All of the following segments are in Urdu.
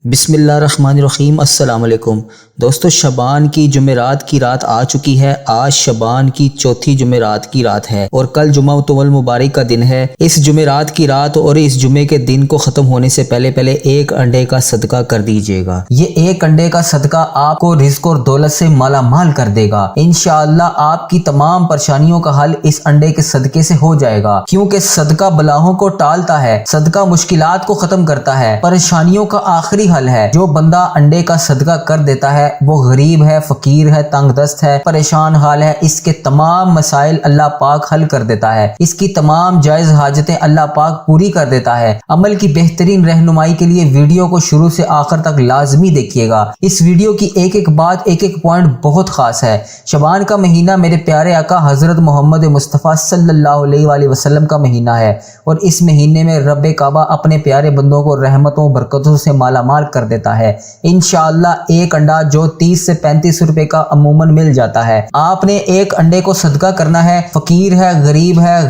بسم اللہ الرحمن الرحیم۔ السلام علیکم دوستو، شعبان کی جمعرات کی رات آ چکی ہے۔ آج شعبان کی چوتھی جمعرات کی رات ہے اور کل جمعہ المبارک کا دن ہے۔ اس جمعرات کی رات اور اس جمعے کے دن کو ختم ہونے سے پہلے ایک انڈے کا صدقہ کر دیجئے گا۔ یہ ایک انڈے کا صدقہ آپ کو رزق اور دولت سے مالا مال کر دے گا۔ انشاءاللہ آپ کی تمام پریشانیوں کا حل اس انڈے کے صدقے سے ہو جائے گا، کیونکہ صدقہ بلاؤں کو ٹالتا ہے، صدقہ مشکلات کو ختم کرتا ہے، پریشانیوں کا آخری حل ہے۔ جو بندہ انڈے کا صدقہ کر دیتا ہے وہ غریب ہے، فقیر ہے، تنگ دست ہے، پریشان حال ہے، اس کے تمام مسائل اللہ پاک حل کر دیتا ہے، اس کی تمام جائز حاجتیں اللہ پاک پوری کر دیتا ہے۔ عمل کی بہترین رہنمائی کے لیے ویڈیو کو شروع سے آخر تک لازمی دیکھیے گا۔ اس ویڈیو کی ایک ایک بات، ایک ایک پوائنٹ بہت خاص ہے۔ شعبان کا مہینہ میرے پیارے آقا حضرت محمد مصطفیٰ صلی اللہ علیہ وآلہ وسلم کا مہینہ ہے، اور اس مہینے میں رب کعبہ اپنے پیارے بندوں کو رحمتوں برکتوں سے مالا مال کر دیتا ہے۔ انشاءاللہ ایک انڈا جو 30 سے 35 روپے کا عموماً مل جاتا ہے، آپ نے ایک انڈے کو صدقہ کرنا ہے۔ فقیر ہے،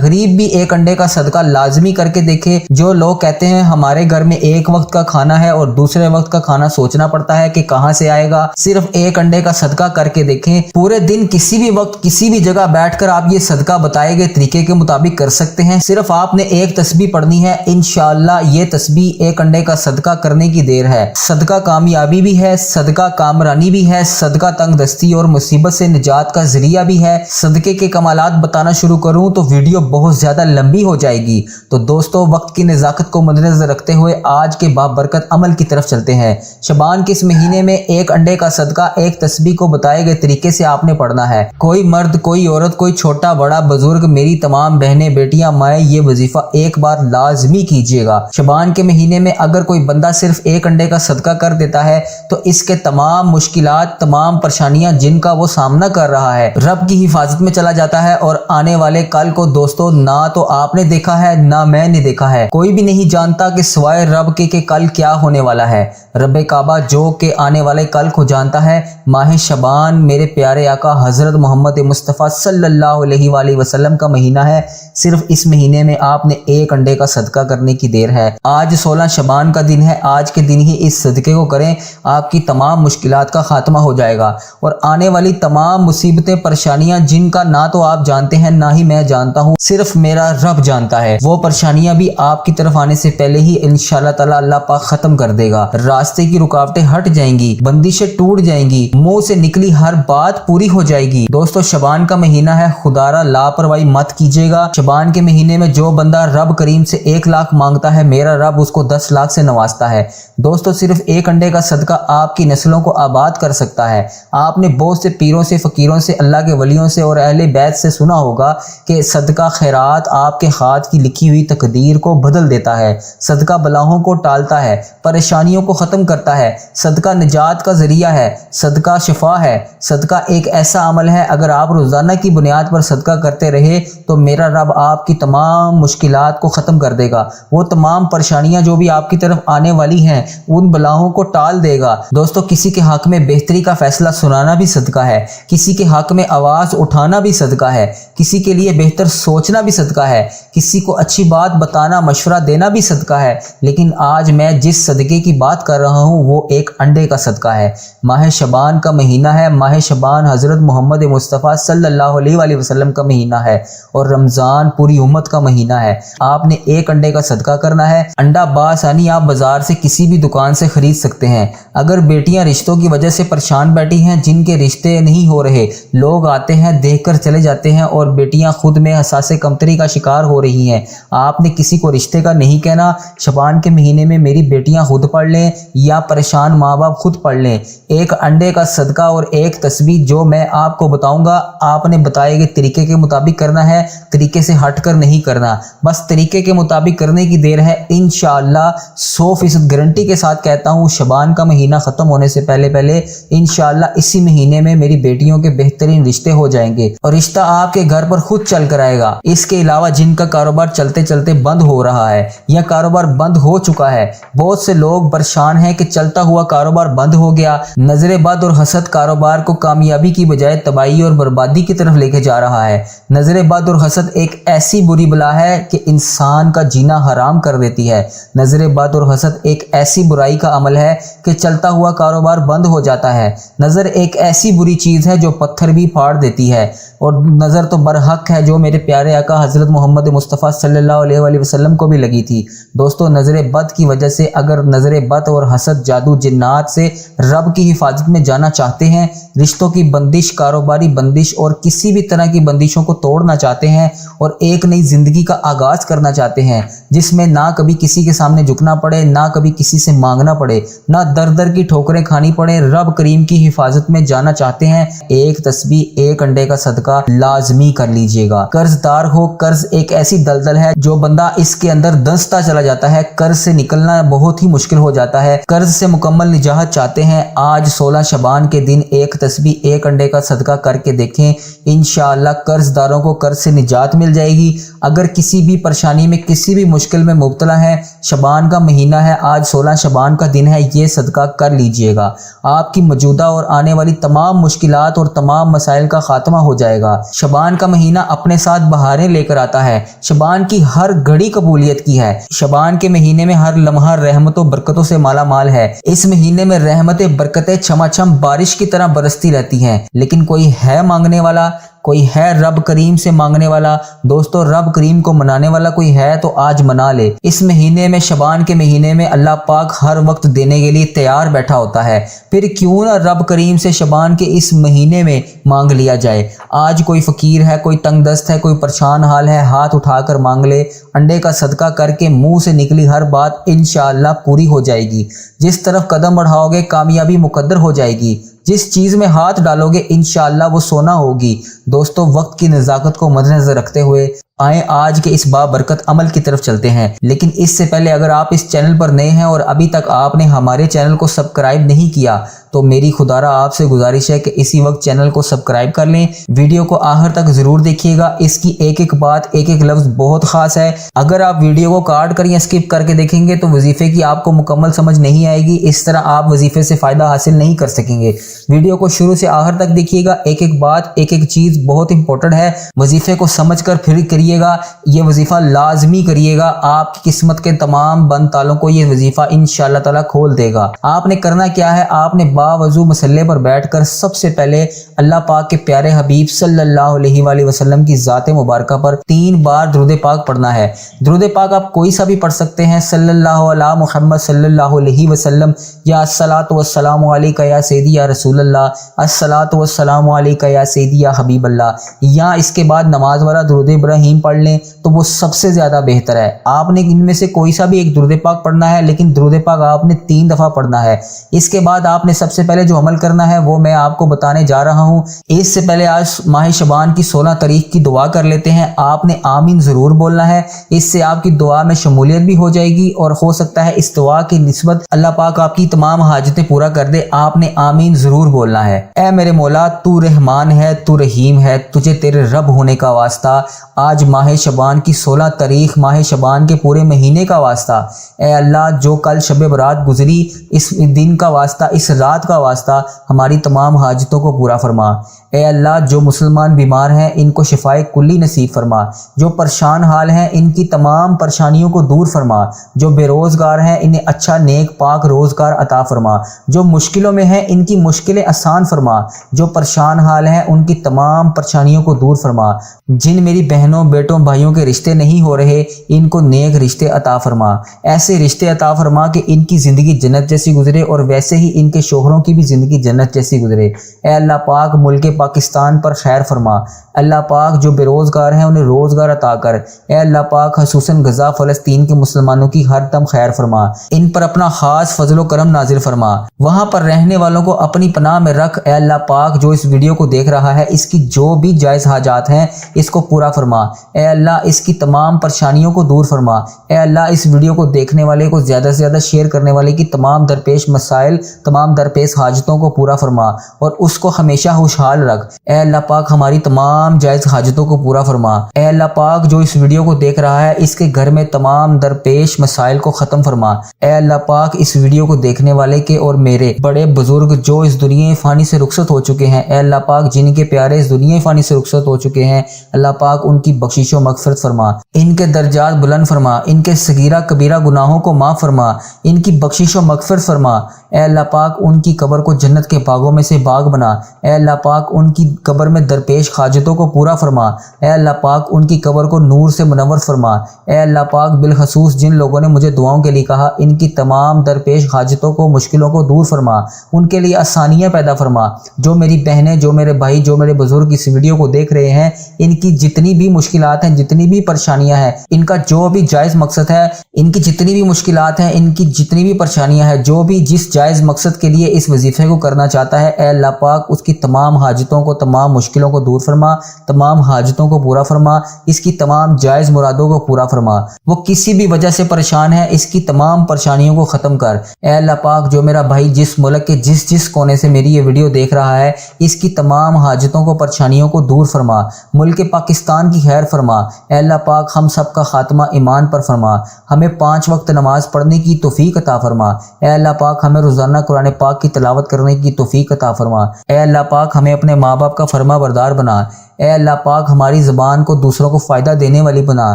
غریب بھی ایک انڈے کا صدقہ لازمی کر کے دیکھے۔ جو لوگ کہتے ہیں ہمارے گھر میں ایک وقت کا کھانا ہے اور دوسرے وقت کا کھانا سوچنا پڑتا ہے کہ کہاں سے آئے گا، صرف ایک انڈے کا صدقہ کر کے دیکھیں۔ پورے دن کسی بھی وقت کسی بھی جگہ بیٹھ کر آپ یہ صدقہ بتائے گئے طریقے کے مطابق کر سکتے ہیں۔ صرف آپ نے ایک تسبیح پڑھنی ہے۔ انشاءاللہ یہ تسبیح ایک انڈے کا صدقہ کرنے کی دیر ہے۔ صدقہ کامیابی بھی ہے، صدقہ کامرانی بھی ہے، صدقہ تنگ دستی اور مصیبت سے نجات کا ذریعہ بھی ہے۔ صدقے کے کمالات بتانا شروع کروں تو ویڈیو بہت زیادہ لمبی ہو جائے گی، تو دوستو وقت کی نزاکت کو مد نظر رکھتے ہوئے آج کے بابرکت عمل کی طرف چلتے ہیں۔ شعبان کے اس مہینے میں ایک انڈے کا صدقہ ایک تسبیح کو بتائے گئے طریقے سے آپ نے پڑھنا ہے۔ کوئی مرد، کوئی عورت، کوئی چھوٹا بڑا بزرگ، میری تمام بہنیں بیٹیاں مائیں، یہ وظیفہ ایک بار لازمی کیجیے گا۔ شعبان کے مہینے میں اگر کوئی بندہ صرف ایک انڈے کا صدقہ کر دیتا ہے تو اس کے تمام مشکلات، تمام پریشانیاں جن کا وہ سامنا کر رہا ہے، رب کی حفاظت میں چلا جاتا ہے۔ اور آنے والے کل کو دوستو نہ تو آپ نے دیکھا ہے نہ میں نے دیکھا ہے، کوئی بھی نہیں جانتا کہ سوائے رب کے کہ کل کیا ہونے والا ہے۔ رب کعبہ جو کہ آنے والے کل کو جانتا ہے۔ ماہ شعبان میرے پیارے آقا حضرت محمد مصطفیٰ صلی اللہ علیہ وآلہ وسلم کا مہینہ ہے۔ صرف اس مہینے میں آپ نے ایک انڈے کا صدقہ کرنے کی دیر ہے۔ آج 16 شعبان کا دن ہے، آج کے دن ہی اس صدقے کو کریں، آپ کی تمام مشکلات کا خاتمہ ہو جائے گا، اور آنے والی تمام مصیبتیں، پریشانیاں جن کا نہ تو آپ جانتے ہیں نہ ہی میں جانتا ہوں، صرف میرا رب جانتا ہے، وہ پریشانیاں بھی آپ کی طرف آنے سے پہلے ہی انشاءاللہ تعالی اللہ پاک ختم کر دے گا۔ راستے کی رکاوٹیں ہٹ جائیں گی، بندشیں ٹوٹ جائیں گی، منہ سے نکلی ہر بات پوری ہو جائے گی۔ دوستو شعبان کا مہینہ ہے، خدارا لاپرواہی مت کیجیے گا۔ شعبان کے مہینے میں جو بندہ رب کریم سے 1 لاکھ مانگتا ہے، میرا رب اس کو 10 لاکھ سے نوازتا ہے۔ دوستو صرف ایک انڈے کا صدقہ آپ کی نسلوں کو آباد کر سکتا ہے۔ آپ نے بہت سے پیروں سے، فقیروں سے، اللہ کے ولیوں سے اور اہل بیت سے سنا ہوگا کہ صدقہ خیرات آپ کے ہاتھ کی لکھی ہوئی تقدیر کو بدل دیتا ہے، صدقہ بلاؤں کو ٹالتا ہے، پریشانیوں کو ختم کرتا ہے، صدقہ نجات کا ذریعہ ہے، صدقہ شفا ہے۔ صدقہ ایک ایسا عمل ہے، اگر آپ روزانہ کی بنیاد پر صدقہ کرتے رہے تو میرا رب آپ کی تمام مشکلات کو ختم کر دے گا۔ وہ تمام پریشانیاں جو بھی آپ کی طرف آنے والی ہیں ان بلاؤں کو ٹال دے گا۔ دوستو کسی کے حق میں بہتری کا فیصلہ سنانا بھی صدقہ ہے، کسی کے حق میں آواز اٹھانا بھی صدقہ ہے، کسی کے لیے بہتر سوچنا بھی صدقہ ہے، کسی کو اچھی بات بتانا، مشورہ دینا بھی صدقہ ہے۔ لیکن آج میں جس صدقے کی بات کر رہا ہوں وہ ایک انڈے کا صدقہ ہے۔ ماہ شعبان کا مہینہ ہے، ماہ شعبان حضرت محمد مصطفیٰ صلی اللہ علیہ وآلہ وسلم کا مہینہ ہے، اور رمضان پوری امت کا مہینہ ہے۔ آپ نے ایک انڈے کا صدقہ کرنا ہے۔ انڈا بآسانی آپ بازار سے کسی بھی دکان سے خرید سکتے ہیں۔ اگر بیٹیاں رشتوں کی وجہ سے پریشان بیٹھی ہیں، جن کے رشتے نہیں ہو رہے، لوگ آتے ہیں دیکھ کر چلے جاتے ہیں، اور بیٹیاں خود میں حساس کمتری کا شکار ہو رہی ہیں، آپ نے کسی کو رشتے کا نہیں کہنا۔ شعبان کے مہینے میں میری بیٹیاں خود پڑھ لیں یا پریشان ماں باپ خود پڑھ لیں۔ ایک انڈے کا صدقہ اور ایک تسبیح جو میں آپ کو بتاؤں گا، آپ نے بتائے گئے طریقے کے مطابق کرنا ہے، طریقے سے ہٹ کر نہیں کرنا، بس طریقے کے مطابق کرنے کی دیر ہے۔ انشاءاللہ 100% گارنٹی کے ساتھ کہتا ہوں، شعبان کا مہینہ ختم ہونے سے پہلے انشاءاللہ اسی مہینے میں میری بیٹیوں کے بہترین رشتے ہو جائیں گے، اور رشتہ آپ کے گھر پر خود چل کر آئے گا۔ اس کے علاوہ جن کا کاروبار چلتے چلتے بند ہو رہا ہے یا کاروبار بند ہو چکا ہے، بہت سے لوگ پریشان ہیں کہ چلتا ہوا کاروبار بند ہو گیا۔ نظر بد اور حسد کاروبار کو کامیابی کی بجائے تباہی اور بربادی کی طرف لے کے جا رہا ہے۔ نظر بد اور حسد ایک ایسی بری بلا ہے کہ انسان کا جینا حرام کر دیتی ہے۔ نظر بد اور حسد ایک ایسی برائی برائی کا عمل ہے کہ چلتا ہوا کاروبار بند ہو جاتا ہے۔ نظر ایک ایسی بری چیز ہے جو پتھر بھی پھاڑ دیتی ہے، اور نظر تو برحق ہے جو میرے پیارے آقا حضرت محمد مصطفیٰ صلی اللہ علیہ وآلہ وسلم کو بھی لگی تھی۔ دوستو نظر بد کی وجہ سے اگر نظر بد اور حسد، جادو، جنات سے رب کی حفاظت میں جانا چاہتے ہیں، رشتوں کی بندش، کاروباری بندش اور کسی بھی طرح کی بندشوں کو توڑنا چاہتے ہیں اور ایک نئی زندگی کا آغاز کرنا چاہتے ہیں جس میں نہ کبھی کسی کے سامنے جھکنا پڑے، نہ کبھی کسی سے مانگنا پڑے، نہ در در کی ٹھوکریں کھانی پڑے، رب کریم کی حفاظت میں جانا چاہتے ہیں، ایک تسبیح، ایک انڈے کا صدقہ لازمی کر لیجئے گا۔ قرض دار ہو، قرض ایک ایسی دلدل ہے جو بندہ اس کے اندر دھنستا چلا جاتا ہے، قرض سے نکلنا بہت ہی مشکل ہو جاتا ہے۔ قرض سے مکمل نجات چاہتے ہیں، آج 16 شعبان کے دن ایک تسبیح، ایک انڈے کا صدقہ کر کے دیکھیں، انشاءاللہ قرض داروں کو قرض سے نجات مل جائے گی۔ اگر کسی بھی پریشانی میں، کسی بھی مشکل میں مبتلا ہے، شعبان کا مہینہ ہے، آج 16 شعبان کا دن ہے، یہ صدقہ کر لیجئے گا، آپ کی موجودہ اور آنے والی تمام مشکلات اور تمام مسائل کا خاتمہ ہو جائے گا۔ شعبان کا مہینہ اپنے ساتھ بہاریں لے کر آتا ہے، شعبان کی ہر گھڑی قبولیت کی ہے، شعبان کے مہینے میں ہر لمحہ رحمتوں برکتوں سے مالا مال ہے۔ اس مہینے میں رحمتیں، برکتیں چھما چھم بارش کی طرح برستی رہتی ہیں، لیکن کوئی ہے مانگنے والا، کوئی ہے رب کریم سے مانگنے والا؟ دوستو رب کریم کو منانے والا کوئی ہے تو آج منا لے۔ اس مہینے میں، شعبان کے مہینے میں، اللہ پاک ہر وقت دینے کے لیے تیار بیٹھا ہوتا ہے، پھر کیوں نہ رب کریم سے شعبان کے اس مہینے میں مانگ لیا جائے۔ آج کوئی فقیر ہے، کوئی تنگ دست ہے، کوئی پریشان حال ہے، ہاتھ اٹھا کر مانگ لے، انڈے کا صدقہ کر کے منہ سے نکلی ہر بات انشاءاللہ پوری ہو جائے گی۔ جس طرف قدم بڑھاؤ گے کامیابی مقدر ہو جائے گی، جس چیز میں ہاتھ ڈالو گے انشاءاللہ وہ سونا ہوگی۔ دوستو وقت کی نزاکت کو مد نظر رکھتے ہوئے آئیں آج کے اس بابرکت عمل کی طرف چلتے ہیں، لیکن اس سے پہلے اگر آپ اس چینل پر نئے ہیں اور ابھی تک آپ نے ہمارے چینل کو سبسکرائب نہیں کیا تو میری خدارہ آپ سے گزارش ہے کہ اسی وقت چینل کو سبسکرائب کر لیں، ویڈیو کو آخر تک ضرور دیکھیے گا، اس کی ایک ایک بات، ایک ایک لفظ بہت خاص ہے۔ اگر آپ ویڈیو کو کاٹ کر یا اسکپ کر کے دیکھیں گے تو وظیفے کی آپ کو مکمل سمجھ نہیں آئے گی، اس طرح آپ وظیفے سے فائدہ حاصل نہیں کر سکیں گے۔ ویڈیو کو شروع سے آخر تک دیکھیے گا، ایک ایک بات، ایک ایک چیز بہت امپورٹنٹ ہے، وظیفے کو سمجھ کر پھر کریے گا، یہ وظیفہ لازمی کریے گا، آپ کی قسمت کے تمام بند تالوں کو یہ وظیفہ انشاءاللہ تعالی کھول دے گا۔ آپ نے کرنا کیا ہے، آپ نے باوضو مسلح پر بیٹھ کر سب سے پہلے اللہ پاک کے پیارے حبیب صلی اللہ علیہ وآلہ وسلم کی ذات مبارکہ پر 3 بار درود پاک پڑھنا ہے۔ درود پاک آپ کوئی سا بھی پڑھ سکتے ہیں، صلی اللہ علی محمد صلی اللہ علیہ وسلم، یا الصلاۃ والسلام علیک یا سیدی یا رسول اللہ، الصلاۃ والسلام علیک یا سیدی یا حبیب اللہ، یا اس کے بعد نماز والا درود ابراہیم پڑھ لیں تو وہ سب سے زیادہ بہتر ہے۔ آپ نے ان میں سے کوئی سا بھی ایک درود پاک پڑھنا ہے، لیکن درود پاک آپ نے 3 دفعہ پڑھنا ہے۔ اس کے بعد آپ نے سب سے پہلے جو عمل کرنا ہے وہ میں آپ کو بتانے جا رہا ہوں۔ اس سے پہلے آج ماہ شعبان کی 16 تاریخ کی دعا کر لیتے ہیں۔ آپ نے آمین ضرور بولنا ہے، اس سے آپ کی دعا میں شمولیت بھی ہو جائے گی اور ہو سکتا ہے اس دعا کی نسبت اللہ پاک آپ کی تمام حاجتیں پورا کر دے۔ آپ نے آمین ضرور بولنا ہے۔ اے میرے مولا، تو رحمان ہے، تو رحیم ہے، تجھے تیرے رب ہونے کا واسطہ، آج ماہ شعبان کی 16 تاریخ، ماہ شعبان کے پورے مہینے کا واسطہ، اے اللہ جو کل شب برات گزری، اس دن کا واسطہ، اس رات کا واسطہ، ہماری تمام حاجتوں کو پورا فرما۔ اے اللہ جو مسلمان بیمار ہیں ان کو شفائے کلی نصیب فرما، جو پریشان حال ہیں ان کی تمام پریشانیوں کو دور فرما، جو بے روزگار ہیں انہیں اچھا نیک پاک روزگار عطا فرما، جو مشکلوں میں ہیں ان کی مشکلیں آسان فرما، جو پریشان حال ہیں ان کی تمام پریشانیوں کو دور فرما، جن میری بہنوں بیٹوں بھائیوں کے رشتے نہیں ہو رہے ان کو نیک رشتے عطا فرما، ایسے رشتے عطا فرما کہ ان کی زندگی جنت جیسی گزرے اور ویسے ہی ان کے شوہروں کی بھی زندگی جنت جیسی گزرے۔ اے اللہ پاک ملک پاکستان پر خیر فرما، اللہ پاک جو بے روزگار ہیں انہیں روزگار عطا کر، اے اللہ پاک خصوصاً غزہ فلسطین کے مسلمانوں کی ہر دم خیر فرما، ان پر اپنا خاص فضل و کرم نازل فرما، وہاں پر رہنے والوں کو اپنی پناہ میں رکھ۔ اے اللہ پاک جو اس ویڈیو کو دیکھ رہا ہے اس کی جو بھی جائز حاجات ہیں اس کو پورا فرما، اے اللہ اس کی تمام پریشانیوں کو دور فرما، اے اللہ اس ویڈیو کو دیکھنے والے کو زیادہ سے زیادہ شیئر کرنے والے کی تمام درپیش مسائل، تمام درپیش حاجتوں کو پورا فرما اور اس کو ہمیشہ خوشحال رکھ۔ اے اللہ پاک ہماری تمام جائز حاجتوں کو پورا فرما، اے اللہ پاک جو اس ویڈیو کو دیکھ رہا ہے اس کے گھر میں تمام درپیش مسائل کو ختم فرما، اے اللہ پاک اس ویڈیو کو دیکھنے والے کے اور میرے بڑے بزرگ جو اس دنیا فانی سے رخصت ہو چکے ہیں، اے اللہ پاک جن کے پیارے اس دنیا فانی سے رخصت ہو چکے ہیں، اللہ پاک ان کی بخش بخشش و مغفرت فرما، ان کے درجات بلند فرما، ان کے صغیرہ کبیرہ گناہوں کو معاف فرما، ان کی بخشش و مغفرت فرما۔ اے اللہ پاک ان کی قبر کو جنت کے باغوں میں سے باغ بنا۔ اے اللہ پاک ان کی قبر میں درپیش حاجتوں کو پورا فرما۔ اے اللہ پاک ان کی قبر کو نور سے منور فرما۔ اے اللہ پاک بالخصوص جن لوگوں نے مجھے دعاؤں کے لیے کہا، ان کی تمام درپیش حاجتوں کو، مشکلوں کو دور فرما، ان کے لیے آسانیاں پیدا فرما۔ جو میری بہنیں، جو میرے بھائی، جو میرے بزرگ اس ویڈیو کو دیکھ رہے ہیں، ان کی جتنی بھی مشکلات ہیں، جتنی بھی پریشانیاں ہیں، ان کا جو بھی جائز مقصد ہے، ان کی جتنی بھی مشکلات ہیں، ان کی جتنی بھی پریشانیاں ہیں، جو بھی جس جائز مقصد کے لیے اس وظیفے کو کرنا چاہتا ہے، اے اللہ پاک اس کی تمام حاجتوں کو، تمام مشکلوں کو دور فرما، تمام حاجتوں کو پورا فرما، اس کی تمام جائز مرادوں کو پورا فرما۔ وہ کسی بھی وجہ سے پریشان ہے، اس کی تمام پریشانیوں کو ختم کر۔ اے اللہ پاک جو میرا بھائی جس ملک کے جس کونے سے میری یہ ویڈیو دیکھ رہا ہے، اس کی تمام حاجتوں کو، پریشانیوں کو دور فرما، ملک پاکستان کی خیر فرما۔ اے اللہ پاک ہم سب کا خاتمہ ایمان پر فرما، ہمیں 5 وقت نماز پڑھنے کی توفیق عطا فرما۔ اے اللہ پاک ہمیں روزانہ قرآن پاک کی تلاوت کرنے کی توفیق عطا فرما۔ اے اللہ پاک ہمیں اپنے ماں باپ کا فرما بردار بنا۔ اے اللہ پاک ہماری زبان کو دوسروں کو فائدہ دینے والی بنا۔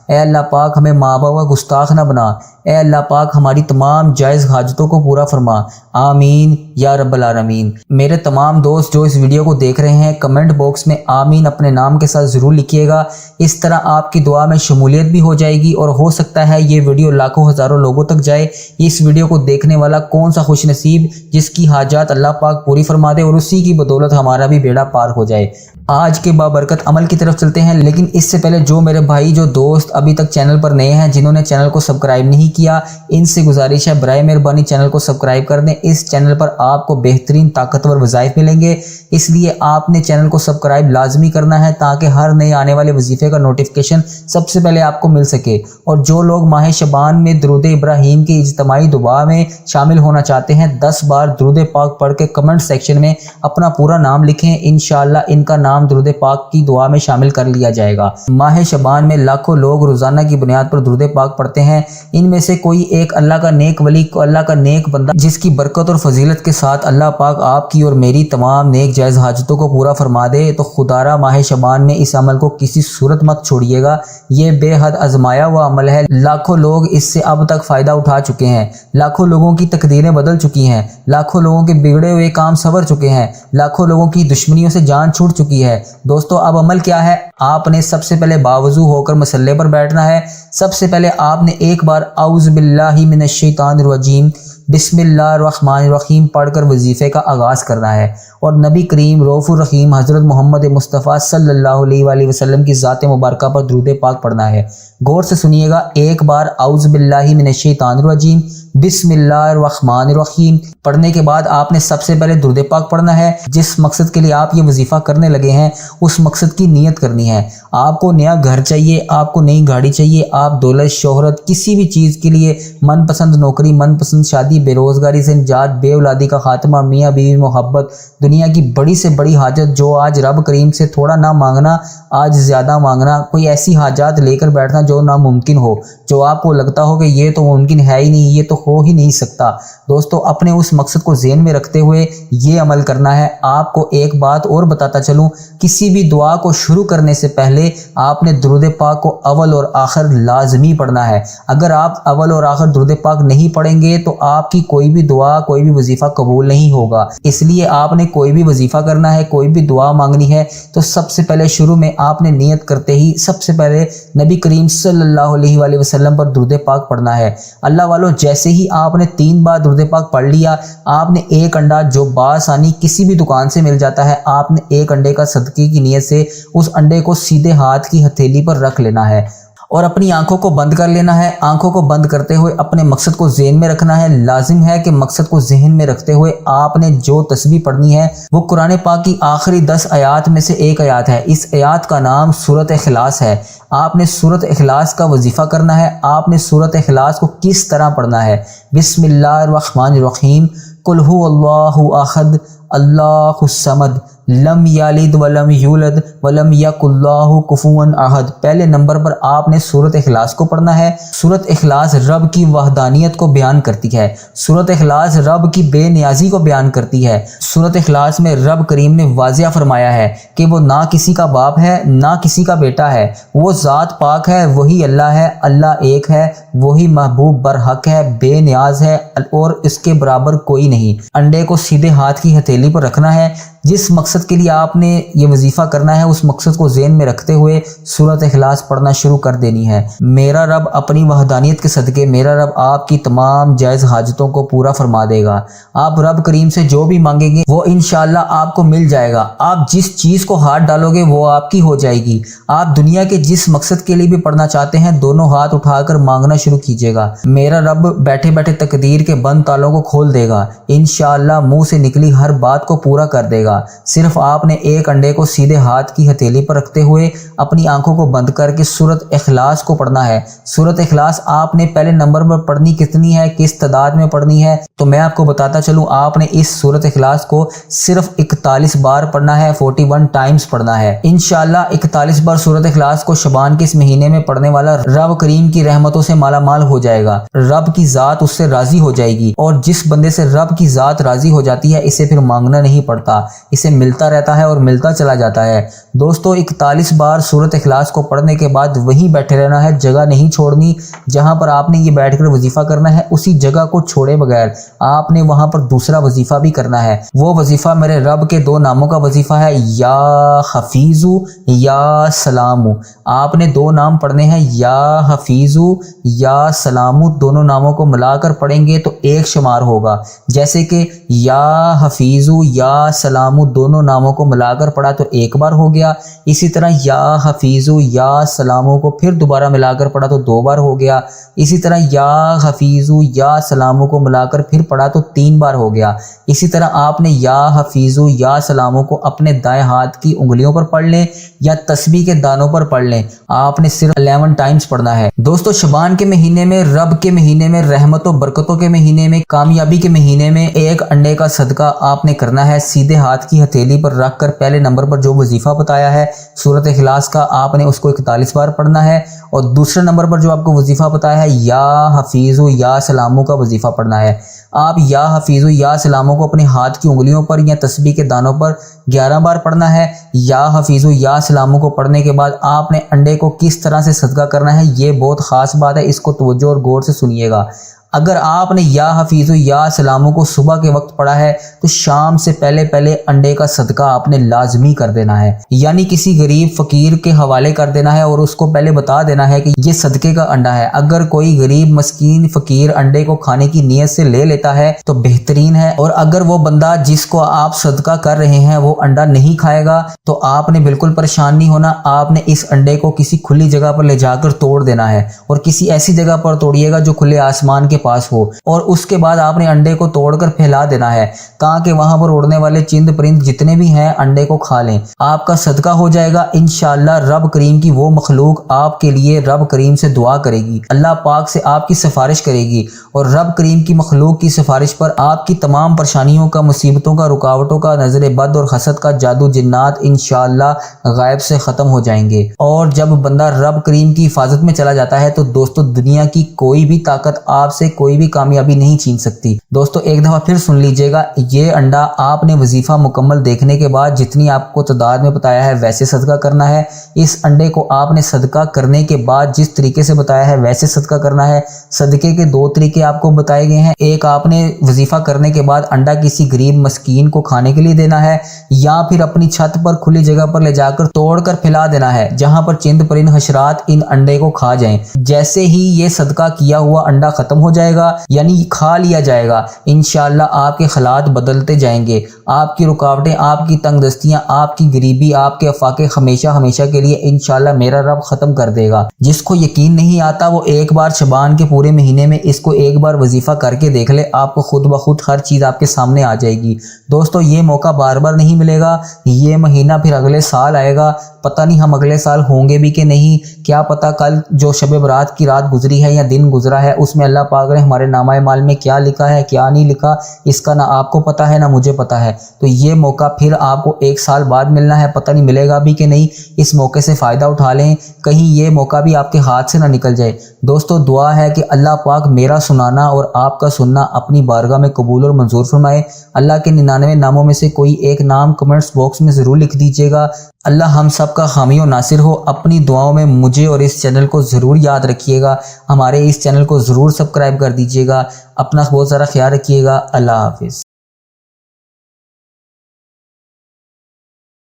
اے اللہ پاک ہمیں ماں باپ کا گستاخ نہ بنا۔ اے اللہ پاک ہماری تمام جائز حاجتوں کو پورا فرما۔ آمین یا رب العالمین۔ میرے تمام دوست جو اس ویڈیو کو دیکھ رہے ہیں، کمنٹ باکس میں آمین اپنے نام کے ساتھ ضرور لکھیے گا۔ اس طرح آپ کی دعا میں شمولیت بھی ہو جائے گی، اور ہو سکتا ہے یہ ویڈیو لاکھوں ہزاروں لوگوں تک جائے۔ اس ویڈیو کو دیکھنے والا کون سا خوش نصیب جس کی حاجات اللہ پاک پوری فرما دے، اور اسی کی بدولت ہمارا بھی بیڑا پار ہو جائے۔ آج کے بابرکت عمل کی طرف چلتے ہیں، لیکن اس سے پہلے جو میرے بھائی، جو دوست ابھی تک چینل پر نئے ہیں، جنہوں نے چینل کو سبسکرائب نہیں کیا، ان سے گزارش ہے برائے مہربانی چینل کو سبسکرائب کر دیں۔ اس چینل پر آپ کو بہترین طاقتور وظائف ملیں گے، اس لیے آپ نے چینل کو سبسکرائب لازمی کرنا ہے تاکہ ہر نئے آنے والے وظیفے کا نوٹیفیکیشن سب سے پہلے آپ کو مل سکے۔ اور جو لوگ ماہ شعبان میں درود ابراہیم کی اجتماعی دعا میں شامل ہونا چاہتے ہیں، 10 بار درود پاک پڑھ کے کمنٹ سیکشن میں اپنا پورا نام لکھیں، انشاءاللہ ان کا نام درود پاک کی دعا میں شامل کر لیا جائے گا۔ ماہ شعبان میں لاکھوں لوگ روزانہ کی بنیاد پر درود پاک پڑھتے ہیں، ان میں سے کوئی ایک اللہ کا نیک ولی، اللہ کا نیک بندہ، جس کی برکت اور فضیلت کے ساتھ اللہ پاک آپ کی اور میری تمام نیک جائز حاجتوں کو پورا فرما دے، تو خدارہ ماہ شعبان میں اس عمل کو کسی صورت مت چھوڑیے گا۔ یہ بے حد آزمایا ہوا عمل ہے، لاکھوں لوگ اس سے اب تک فائدہ اٹھا چکے ہیں، لاکھوں لوگوں کی تقدیریں بدل چکی ہیں، لاکھوں لوگوں کے بگڑے ہوئے کام سنور چکے ہیں، لاکھوں لوگوں کی دشمنیوں سے جان چھوٹ چکی ہے۔ دوستو اب عمل کیا ہے؟ آپ نے سب سے پہلے باوضو ہو کر مصلے پر بیٹھنا ہے۔ سب سے پہلے آپ نے ایک بار اعوذ باللہ من الشیطان الرجیم بسم اللہ الرحمن الرحیم پڑھ کر وظیفے کا آغاز کرنا ہے، اور نبی کریم رؤوف الرحیم حضرت محمد مصطفیٰ صلی اللہ علیہ وآلہ وسلم کی ذات مبارکہ پر درود پاک پڑھنا ہے۔ غور سے سنیے گا، ایک بار اعوذ باللہ من الشیطان الرجیم بسم اللہ الرحمن الرحیم پڑھنے کے بعد آپ نے سب سے پہلے درود پاک پڑھنا ہے۔ جس مقصد کے لیے آپ یہ وظیفہ کرنے لگے ہیں، اس مقصد کی نیت کرنی ہے۔ آپ کو نیا گھر چاہیے، آپ کو نئی گاڑی چاہیے، آپ دولت، شہرت، کسی بھی چیز کے لیے، من پسند نوکری، من پسند شادی، بے روزگاری سے نجات، بے اولادی کا خاتمہ، میاں بیوی محبت، دنیا کی بڑی سے بڑی حاجت جو آج رب کریم سے تھوڑا نہ مانگنا، آج زیادہ مانگنا، کوئی ایسی حاجات لے کر بیٹھنا جو ناممکن ہو، جو آپ کو لگتا ہو کہ یہ تو ممکن ہے ہی نہیں، یہ تو ہو ہی نہیں سکتا۔ دوستو اپنے اس مقصد کو ذہن میں رکھتے ہوئے یہ عمل کرنا ہے۔ آپ کو ایک بات اور بتاتا چلوں، کسی بھی دعا کو شروع کرنے سے پہلے آپ نے درود پاک کو اول اور آخر لازمی پڑھنا ہے۔ اگر آپ اول اور آخر درود پاک نہیں پڑھیں گے تو آپ کی کوئی بھی دعا، کوئی بھی وظیفہ قبول نہیں ہوگا۔ اس لیے آپ نے کوئی بھی وظیفہ کرنا ہے، کوئی بھی دعا مانگنی ہے، تو سب سے پہلے شروع میں آپ نے نیت کرتے ہی سب سے پہلے نبی کریم صلی اللہ علیہ وآلہ وسلم پر درود پاک پڑھنا ہے۔ اللہ والو جیسے ہی آپ نے 3 بار درود پاک پڑھ لیا، آپ نے ایک انڈا جو بآسانی کسی بھی دکان سے مل جاتا ہے، آپ نے ایک انڈے کا صدقے کی نیت سے اس انڈے کو سیدھے ہاتھ کی ہتھیلی پر رکھ لینا ہے، اور اپنی آنکھوں کو بند کر لینا ہے۔ آنکھوں کو بند کرتے ہوئے اپنے مقصد کو ذہن میں رکھنا ہے۔ لازم ہے کہ مقصد کو ذہن میں رکھتے ہوئے آپ نے جو تسبیح پڑھنی ہے وہ قرآن پاک کی آخری 10 آیات میں سے ایک آیات ہے۔ اس آیات کا نام سورۃ اخلاص ہے۔ آپ نے سورۃ اخلاص کا وظیفہ کرنا ہے۔ آپ نے سورۃ اخلاص کو کس طرح پڑھنا ہے؟ بسم اللہ الرحمن الرحیم قل هو اللہ احد اللہ الصمد لم یلد ولم یولد ولم یکن لہ کفوا احد۔ پہلے نمبر پر آپ نے سورۃ اخلاص کو پڑھنا ہے۔ سورۃ اخلاص رب کی وحدانیت کو بیان کرتی ہے، سورۃ اخلاص رب کی بے نیازی کو بیان کرتی ہے۔ سورۃ اخلاص میں رب کریم نے واضح فرمایا ہے کہ وہ نہ کسی کا باپ ہے نہ کسی کا بیٹا ہے، وہ ذات پاک ہے، وہی اللہ ہے، اللہ ایک ہے، وہی محبوب برحق ہے، بے نیاز ہے اور اس کے برابر کوئی نہیں۔ انڈے کو سیدھے ہاتھ کی ہتھیلی پر رکھنا ہے۔ جس مقصد کے لیے آپ نے یہ وظیفہ کرنا ہے اس مقصد کو ذہن میں رکھتے ہوئے سورۃ اخلاص پڑھنا شروع کر دینی ہے۔ میرا رب اپنی وحدانیت کے صدقے میرا رب آپ کی تمام جائز حاجتوں کو پورا فرما دے گا۔ آپ رب کریم سے جو بھی مانگیں گے وہ انشاءاللہ آپ کو مل جائے گا۔ آپ جس چیز کو ہاتھ ڈالو گے وہ آپ کی ہو جائے گی۔ آپ دنیا کے جس مقصد کے لیے بھی پڑھنا چاہتے ہیں دونوں ہاتھ اٹھا کر مانگنا شروع کیجیے گا۔ میرا رب بیٹھے بیٹھے تقدیر کے بند تالوں کو کھول دے گا، انشاءاللہ منہ سے نکلی ہر بات کو پورا کر دے گا۔ صرف آپ نے ایک انڈے کو سیدھے ہاتھ کی ہتھیلی پر رکھتے ہوئے اپنی آنکھوں کو بند کر کے سورۃ اخلاص کو پڑھنا ہے۔ سورۃ اخلاص آپ نے پہلے نمبر پر پڑھنی کتنی ہے، کس تعداد میں پڑھنی ہے، تو میں آپ کو بتاتا چلوں۔ آپ نے اس سورۃ اخلاص کو صرف 41 بار پڑھنا ہے، 41 ٹائمز پڑھنا ہے۔ انشاءاللہ 41 بار سورۃ اخلاص کو شعبان کے اس مہینے میں پڑھنے والا رب کریم کی رحمتوں سے مالا مال ہو جائے گا، رب کی ذات اس سے راضی ہو جائے گی، اور جس بندے سے رب کی ذات راضی ہو جاتی ہے اسے پھر مانگنا نہیں پڑتا، اسے ملتا رہتا ہے اور ملتا چلا جاتا ہے۔ دوستو 41 بار سورۃ اخلاص کو پڑھنے کے بعد وہیں بیٹھے رہنا ہے، جگہ نہیں چھوڑنی۔ جہاں پر آپ نے یہ بیٹھ کر وظیفہ کرنا ہے اسی جگہ کو چھوڑے بغیر آپ نے وہاں پر دوسرا وظیفہ بھی کرنا ہے۔ وہ وظیفہ میرے رب کے 2 ناموں کا وظیفہ ہے، یا حفیظ یا سلام۔ آپ نے 2 نام پڑھنے ہیں، یا حفیظ یا سلام، دونوں ناموں کو ملا کر پڑھیں گے تو ایک شمار ہوگا۔ جیسے کہ یا حفیظ یا سلام دونوں ناموں کو ملا کر پڑھا تو 1 بار ہو گیا، اسی طرح یا حفیظ یا سلاموں کو پھر دوبارہ ملا کر پڑھا تو 2 بار ہو گیا، اسی طرح یا حفیظ یا سلاموں کو ملا کر پھر پڑھا تو 3 بار ہو گیا۔ اسی طرح آپ نے یا حفیظ یا سلاموں کو اپنے دائیں ہاتھ کی انگلیوں پر پڑھ لیں یا تسبیح کے دانوں پر پڑھ لیں، آپ نے صرف 11 ٹائمز پڑھنا ہے۔ دوستو شعبان کے مہینے میں، رب کے مہینے میں، رحمت و برکتوں کے مہینے میں، کامیابی کے مہینے میں ایک انڈے کا صدقہ آپ نے کرنا ہے۔ سیدھے ہاتھ کی ہتھیلی پر رکھ کر پہلے نمبر پر جو وظیفہ بتایا ہے سورۃ اخلاص کا آپ نے اس کو 41 بار پڑھنا ہے، اور دوسرے نمبر پر جو آپ کو وظیفہ بتایا ہے یا حفیظ یا سلاموں کا وظیفہ پڑھنا ہے۔ آپ یا حفیظ یا سلاموں کو اپنے ہاتھ کی انگلیوں پر یا تسبیح کے دانوں پر 11 بار پڑھنا ہے۔ یا حفیظ یا سلاموں کو پڑھنے کے بعد آپ نے انڈے کو کس طرح سے صدقہ کرنا ہے، یہ بہت خاص بات ہے، اس کو توجہ اور غور سے سنیے گا۔ اگر آپ نے یا حفیظ یا سلاموں کو صبح کے وقت پڑھا ہے تو شام سے پہلے انڈے کا صدقہ آپ نے لازمی کر دینا ہے، یعنی کسی غریب فقیر کے حوالے کر دینا ہے اور اس کو پہلے بتا دینا ہے کہ یہ صدقے کا انڈا ہے۔ اگر کوئی غریب مسکین فقیر انڈے کو کھانے کی نیت سے لے لیتا ہے تو بہترین ہے، اور اگر وہ بندہ جس کو آپ صدقہ کر رہے ہیں وہ انڈا نہیں کھائے گا تو آپ نے بالکل پریشان نہیں ہونا۔ آپ نے اس انڈے کو کسی کھلی جگہ پر لے جا کر توڑ دینا ہے، اور کسی ایسی جگہ پر توڑیے گا جو کھلے آسمان کے پاس ہو، اور اس کے بعد آپ نے انڈے کو توڑ کر پھیلا دینا ہے تاکہ وہاں پر اڑنے والے چند پرند جتنے بھی ہیں انڈے کو کھا لیں۔ آپ کا صدقہ ہو جائے گا، انشاءاللہ رب کریم کی وہ مخلوق آپ کے لیے رب کریم سے دعا کرے گی، اللہ پاک سے آپ کی سفارش کرے گی، اور رب کریم کی مخلوق کی سفارش پر آپ کی تمام پریشانیوں کا، مصیبتوں کا، رکاوٹوں کا، نظر بد اور حسد کا، جادو جنات انشاءاللہ غائب سے ختم ہو جائیں گے۔ اور جب بندہ رب کریم کی حفاظت میں چلا جاتا ہے تو دوستو دنیا کی کوئی بھی طاقت آپ سے کوئی بھی کامیابی نہیں چھین سکتی۔ دوستو ایک دفعہ پھر سن لیجئے گا، یہ انڈا آپ نے وظیفہ مکمل دیکھنے کے بعد جتنی آپ کو تعداد میں بتایا ہے ویسے صدقہ کرنا ہے۔ اس انڈے کو آپ نے صدقہ کرنے کے بعد جس طریقے سے بتایا ہے ویسے صدقہ کرنا ہے۔ صدقے کے 2 طریقے آپ کو بتائے گئے ہیں، ایک آپ نے وظیفہ کرنے کے بعد انڈا کسی غریب مسکین کو کھانے کے لیے دینا ہے، یا پھر اپنی چھت پر کھلی جگہ پر لے جا کر توڑ کر پھیلا دینا ہے جہاں پر چند پرند حشرات ان انڈے کو کھا جائیں۔ جیسے ہی یہ صدقہ کیا ہوا انڈا ختم ہو جائے گا، یعنی کھا لیا جائے گا، انشاءاللہ آپ کے حالات بدلتے جائیں گے، آپ کی رکاوٹیں، آپ کی تنگ دستیاں، آپ کی غریبی، آپ کے افاقے ہمیشہ کے لیے انشاءاللہ میرا رب ختم کر دے گا۔ جس کو یقین نہیں آتا وہ ایک بار شعبان کے پورے مہینے میں اس کو ایک بار وظیفہ کر کے دیکھ لے، آپ کو خود بخود ہر چیز آپ کے سامنے آ جائے گی۔ دوستو یہ موقع بار بار نہیں ملے گا، یہ مہینہ پھر اگلے سال آئے گا، پتہ نہیں ہم اگلے سال ہوں گے بھی کہ نہیں، کیا پتہ کل جو شب برات کی رات گزری ہے یا دن گزرا ہے اس میں اللہ پاک پاک نے ہمارے نامہ اعمال میں کیا لکھا ہے کیا نہیں لکھا، اس کا نہ آپ کو پتہ ہے نہ مجھے پتہ ہے۔ تو یہ موقع پھر آپ کو 1 سال بعد ملنا ہے، پتہ نہیں ملے گا بھی کہ نہیں۔ اس موقع سے فائدہ اٹھا لیں، کہیں یہ موقع بھی آپ کے ہاتھ سے نہ نکل جائے۔ دوستو دعا ہے کہ اللہ پاک میرا سنانا اور آپ کا سننا اپنی بارگاہ میں قبول اور منظور فرمائے۔ اللہ کے 99 ناموں میں سے کوئی ایک نام کمنٹس باکس میں ضرور لکھ دیجیے گا۔ اللہ ہم سب کا حامی و ناصر ہو۔ اپنی دعاؤں میں مجھے اور اس چینل کو ضرور یاد رکھیے گا، ہمارے اس چینل کو ضرور سبسکرائب کر دیجیے گا۔ اپنا بہت سارا خیال رکھیے گا۔ اللہ حافظ۔